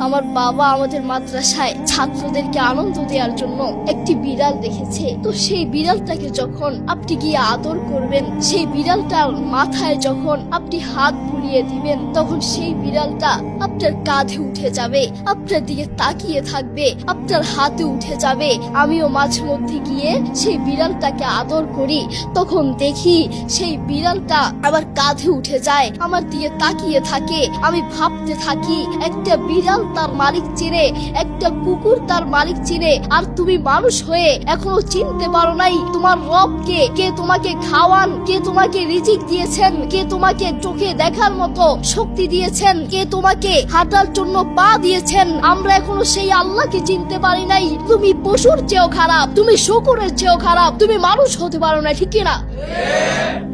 আমার বাবা আমাদের মাদ্রাসায় ছাত্রদেরকে আনন্দ দেওয়ার জন্য একটি বিড়াল দেখেছে। তো সেই বিড়ালটাকে যখন আপনি গিয়ে আদর করবেন, সেই বিড়ালটার মাথায় যখন আপনি হাত বুলিয়ে দিবেন, তখন সেই বিড়ালটা আপনার কাঁধে উঠে যাবে, আপনার দিকে তাকিয়ে থাকবে, আপনার হাতে উঠে যাবে। আমিও মাঝে মধ্যে গিয়ে সেই বিড়ালটাকে আদর করি, তখন দেখি সেই বিড়ালটা আমার কাঁধে উঠে যায়, আমার দিকে তাকিয়ে থাকে। আমি ভাবতে থাকি, একটা বিড়াল তার মালিক চিনে, একটা কুকুর তার মালিক চিনে, আর তুমি মানুষ হয়ে এখনো চিনতে পারো নাই তোমার রবকে। কে তোমাকে খাওয়ান, কে তোমাকে রিজিক দিয়েছেন, কে তোমাকে চোখে দেখার মতো শক্তি দিয়েছেন, কে তোমাকে হাঁটার জন্য পা দিয়েছেন। আমরা এখনো সেই আল্লাহকে চিনতে পারি নাই। তুমি পশুর চেয়েও খারাপ, তুমি শকুরের চেয়েও খারাপ, তুমি মানুষ হতে পারো না, ঠিক না?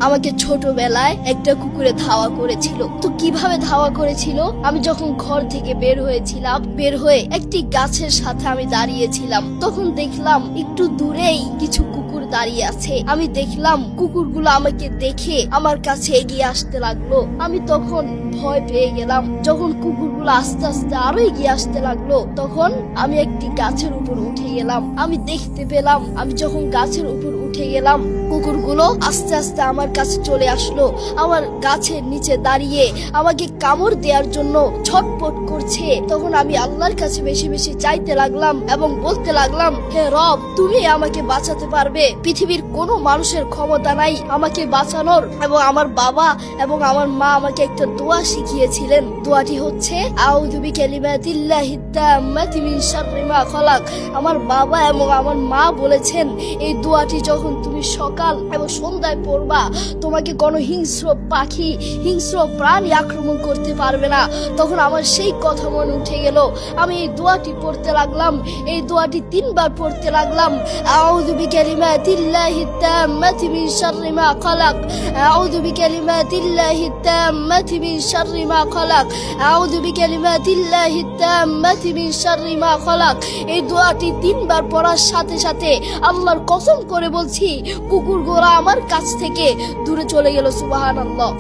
আমাকে ছোটবেলায় একটা কুকুরে ধাওয়া করেছিল। তো কিভাবে ধাওয়া করেছিল? আমি যখন ঘর থেকে বের হয়েছিলাম, বের হয়ে একটি গাছের সাথে আমি দাঁড়িয়েছিলাম, তখন দেখলাম একটু দূরেই কিছু কুকুর দাঁড়িয়ে আছে। আমি দেখলাম কুকুরগুলো আমাকে দেখে আমার কাছে এগিয়ে আসতে লাগলো। আমি তখন ভয় পেয়ে গেলাম। যখন কুকুরগুলো আস্তে আস্তে আরো এগিয়ে আসতে লাগলো, তখন আমি একটি গাছের উপর উঠে গেলাম। আমি দেখতে পেলাম, আমি যখন গাছের উপর উঠে গেলাম, কুকুরগুলো আস্তে আস্তে আমার কাছে চলে আসলো। আমার গাছের নিচে দাঁড়িয়ে আমাকে কামড় দেওয়ার জন্য ছটপট করছে। তখন আমি আল্লাহর কাছে বেশি বেশি চাইতে লাগলাম এবং বলতে লাগলাম, হে রব, তুমি আমাকে বাঁচাতে পারবে। পৃথিবীর কোনো মানুষের ক্ষমতা নাই আমাকে বাঁচানোর। এবং আমার বাবা এবং আমার মা আমাকে একটা দোয়া শিখিয়েছিলেন। দোয়াটি হচ্ছে আউযু বিকালিমাতিল্লাহিত তাম্মাতি মিন শাররি মা খালাক। আমার বাবা এবং আমার মা বলেছেন, এই দোয়াটি যখন তুমি সকাল এবং সন্ধ্যায় পড়বা, তোমাকে কোনো হিংস্র পাখি, হিংস্র প্রাণী আক্রমণ করতে পারবে না। তখন আমার সেই কথা মনে উঠে গেল। আমি এই দোয়াটি পড়তে লাগলাম, এই দোয়াটি 3 বার পড়তে লাগলাম। আউযু বিকালিমাতিল্লাহিত তাম্মাতি মিন শাররি মা খালাক, আউযু বিকালিমাতিল্লাহিত তাম্মাতি মিন শাররি মা খালাক, আউযু বিকালিমাতিল্লাহিত তাম্মাতি মিন শাররি মা খালাক। এই দোয়াটি 3 বার পড়ার সাথে সাথে আল্লাহর কসম করে বলছি, কুকুরগুলো আমার কাছ থেকে দূরে চলে গেল। সুবহানাল্লাহ।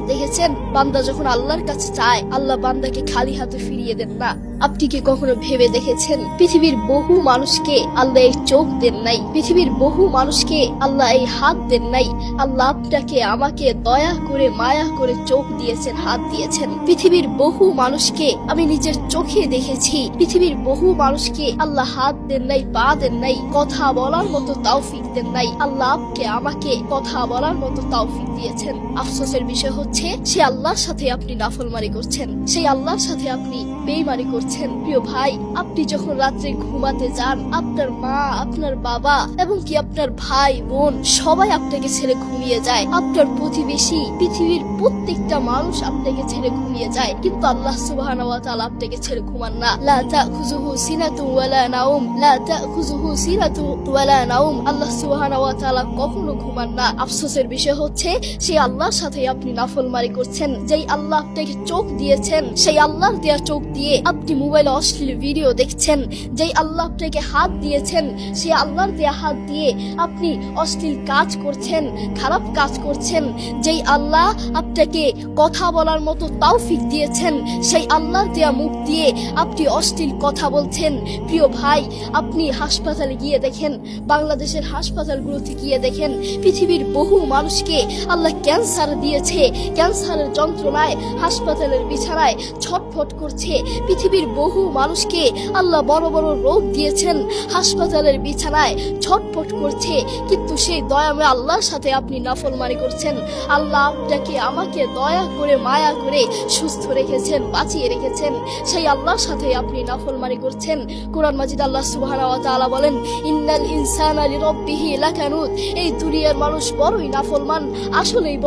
দেখেছেন, বান্দা যখন আল্লাহর কাছে চায়, আল্লাহ বান্দাকে খালি হাতে ফিরিয়ে দেন না। আপনি কি কখনো ভেবে দেখেছেন, পৃথিবীর বহু মানুষকে আল্লাহ এই চোখ দেন নাই, পৃথিবীর বহু মানুষকে আল্লাহ এই হাত দেন নাই। আল্লাহ আপনাকে আমাকে দয়া করে মায়া করে চোখ দিয়েছেন, হাত দিয়েছেন। পৃথিবীর বহু মানুষকে আমি নিজের চোখে দেখেছি, পৃথিবীর বহু মানুষকে আল্লাহ হাত দেন নাই, পা দেন নাই, কথা বলার মতো তৌফিক দেন নাই। আল্লাহ আপনি আমাকে কথা বলার মতো তৌফিক দিয়েছেন। আফসোসের বিষয় হচ্ছে, সে আল্লাহর সাথে আপনি নাফরমানি করছেন, সেই আল্লাহর সাথে আপনি বেঈমানি করছেন। প্রিয় ভাই, আপনি যখন রাত্রে ঘুমাতে যান, আপনার মা, আপনার বাবা এবং কি আপনার ভাই বোন সবাই আপনাকে ছেড়ে ঘুমিয়ে যায়। আপনার প্রতিবেশী, পৃথিবীর প্রত্যেকটা মানুষ আপনাকে ছেড়ে ঘুমিয়ে যায়, কিন্তু আল্লাহ সুবহানাহু ওয়া তাআলা আপনাকে ছেড়ে ঘুমান না। লা তাখুযুহু সিনাতু ওয়ালা নাওম, লা তাখুযুহু সিনাতু ওয়ালা নাওম। আল্লাহ সুবহানাহু ওয়া তাআলা কখনো ঘুমান না। আফসোসের বিষয় হচ্ছে, সেই আল্লাহর সাথে আপনি নাফরমানি করছেন। যেই আল্লাহ আপনাকে চোখ দিয়েছেন, সেই আল্লাহর দেয়া চোখ দিয়ে আপনি মোবাইলে অশ্লীল ভিডিও দেখছেন। যেই আল্লাহ আপনাকে হাত দিয়েছেন, সেই আল্লাহর দেয়া হাত দিয়ে আপনি অশ্লীল কাজ করছেন, খারাপ কাজ করছেন। যেই আল্লাহ আপনাকে কথা বলার মতো তৌফিক দিয়েছেন, সেই আল্লাহর দেয়া মুখ দিয়ে আপনি অশ্লীল কথা বলছেন। প্রিয় ভাই, আপনি হাসপাতালে গিয়ে দেখেন, বাংলাদেশের হাসপাতালগুলোতে গিয়ে দেখেন, পৃথিবীর বহু মানুষকে আল্লাহ ক্যান্সার দিয়েছে, ক্যান্সারের যন্ত্রণায় হাসপাতালের বিছানায় ছটফট করছে। পৃথিবীর বহু মানুষকে আল্লাহ বড় বড় রোগ দিয়েছেন, হাসপাতালের বিছানায় ছটফট করছে, কিন্তু সেই দয়াময় আল্লাহর সাথে আপনি নাফরমানি করছেন। আল্লাহ আপনাকে আমাকে দয়া করে মায়া করে সুস্থ রেখেছেন, বাঁচিয়ে রেখেছেন, সেই আল্লাহর সাথে আপনি নাফরমানি করছেন। কোরআন মাজিদ আল্লাহ সুবহানাহু ওয়া তাআলা বলেন, ইন্নাল ইনসানা লিরাব্বিহি লাকানুত। এই দুনিয়ার মানুষ বড়ই নাফরমান, আসলেই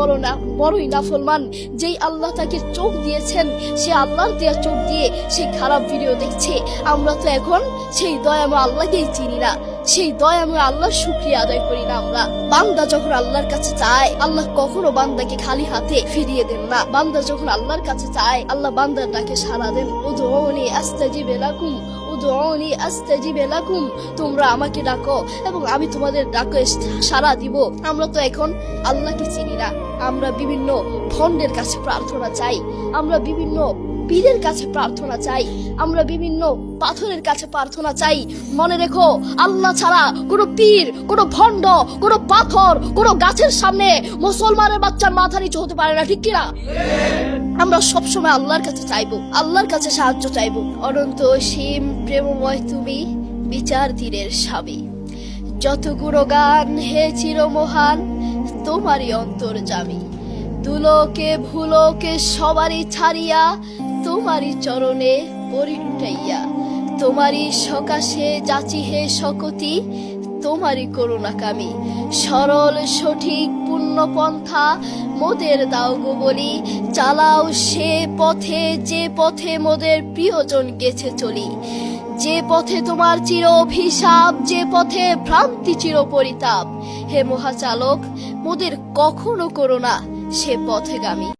বড়ই নাফরমান। যেই আল্লাহ তাকে চোখ দিয়েছেন, সে আল্লাহর দেয়া চোখ দিয়ে সে খারাপ ভিডিও দেখছে। আমরা তো এখন সেই দয়াময় আল্লাহকেই চিনি না, সেই দয়াময় আল্লাহর শুকরিয়া আদায় করি না আমরা। বান্দা যখন আল্লাহর কাছে চায়, আল্লাহ কখনো বান্দাকে খালি হাতে ফিরিয়ে দেন না। বান্দা যখন আল্লাহর কাছে চায়, আল্লাহ বান্দার ডাকে সাড়া দেন। উদউনি আস্তাজিব লাকুম, উদউনি আস্তাজিব লাকুম। তোমরা আমাকে ডাকো এবং আমি তোমাদের ডাকে সাড়া দিব। আমরা তো এখন আল্লাহকে চিনি না, আমরা বিভিন্ন ভণ্ডের কাছে প্রার্থনা চাই, আমরা বিভিন্ন পীরের কাছে প্রার্থনা চাই, আমরা বিভিন্ন পাথরের কাছে প্রার্থনা চাই। মনে রেখো, আল্লাহ ছাড়া কোনো পীর, কোনো ভণ্ড, কোনো পাথর, কোনো গাছের সামনে মুসলমানের বাচ্চার মাথা নিচু হতে পারে না, ঠিক কিনা? আমরা সবসময় আল্লাহর কাছে চাইবো, আল্লাহর কাছে সাহায্য চাইবো। অনন্ত অসীম প্রেমময় তুমি, বিচার তীরের স্বামী। যত গুণগান হে চিরমহান, তোমারই অন্তর্যামী। দুলোকে ভুলোকে সবারই ছাড়িয়া, তোমারই চরণে পরিটাইয়া। তোমারই সকাশে যাচি হে শকতি, তোমারই করুণাকামী। সরল সঠিক পূর্ণ পন্থা মোদের দাও গো বলি। চালাও সে পথে যে পথে মোদের প্রিয়জন গেছে চলি। যে পথে তোমার চির অভিশাপ, যে পথে ভ্রান্তি চির পরিতাপ। হে মহাচালক, মোদের কখনো করো না সে পথেগামী।